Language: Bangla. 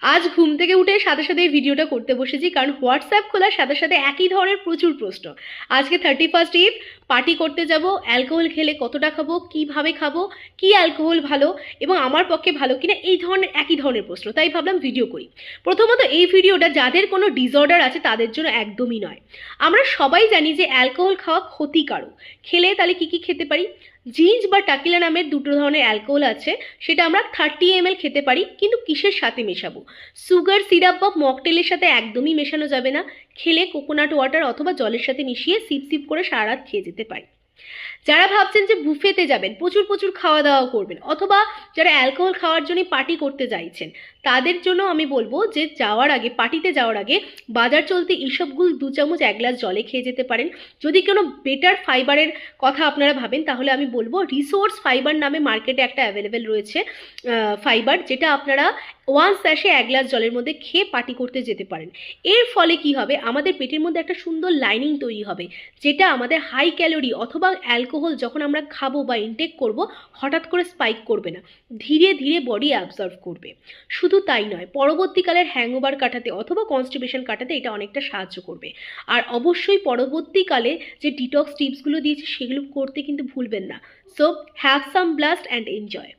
আজ ঘুম থেকে উঠে সাথে সাথে এই ভিডিওটা করতে বসেছি, কারণ হোয়াটসঅ্যাপ খোলার সাথে সাথে একই ধরনের প্রচুর প্রশ্ন। আজকে 31st ঈদ, পার্টি করতে যাব, অ্যালকোহল খেলে কতটা খাবো, কিভাবে খাবো, কি অ্যালকোহল ভালো এবং আমার পক্ষে ভালো কিনা, এই ধরনের একই ধরনের প্রশ্ন, তাই ভাবলাম ভিডিও করি। প্রথমত এই ভিডিওটা যাদের কোনো ডিসঅর্ডার আছে তাদের জন্য একদমই নয়। আমরা সবাই জানি যে অ্যালকোহল খাওয়া ক্ষতিকারক। খেলে তাহলে কি কি খেতে পারি? জিঞ্জ বা টাকিলা নামের দুটো ধরনের অ্যালকোহল আছে, সেটা আমরা 30 ml খেতে পারি, কিন্তু কিসের সাথে মেশাবো? সুগার সিরাপ বা মকটেলের সাথে একদমই মেশানো যাবে না। খেলে কোকোনাট ওয়াটার অথবা জলের সাথে মিশিয়ে সিপ সিপ করে সারা রাত খেয়ে যেতে পারি। যারা ভাবছেন যে বুফেতে যাবেন, প্রচুর প্রচুর খাওয়া দাওয়া করবেন, অথবা যারা অ্যালকোহল খাওয়ার জন্য পার্টি করতে চাইছেন, তাদের জন্য আমি বলবো যে যাওয়ার আগে, পার্টিতে যাওয়ার আগে বাজার চলতে ইসবগুল 2 চামচ 1 গ্লাস জলে খেয়ে যেতে পারেন। যদি কোনো বেটার ফাইবারের কথা আপনারা ভাবেন, তাহলে আমি বলবো রিসোর্স ফাইবার নামে মার্কেটে একটা অ্যাভেলেবেল রয়েছে ফাইবার, যেটা আপনারা 1 স্যাশে 1 গ্লাস জলের মধ্যে খেয়ে পার্টি করতে যেতে পারেন। এর ফলে কি হবে, আমাদের পেটের মধ্যে একটা সুন্দর লাইনিং তৈরি হবে, যেটা আমাদের হাই ক্যালোরি অথবা অ্যালকোহল যখন আমরা খাবো বা ইনটেক করব, হঠাৎ করে স্পাইক করবে না, ধীরে ধীরে বডি অ্যাবজর্ভ করবে। শুধু তাই নয়, পরবর্তীকালের হ্যাংওভার কাটাতে অথবা কনস্টিপেশন কাটাতে এটা অনেকটা সাহায্য করবে। আর অবশ্যই পরবর্তীকালে যে ডিটক্স টিপসগুলো দিয়েছি সেগুলো করতে কিন্তু ভুলবেন না। So have some blast and enjoy.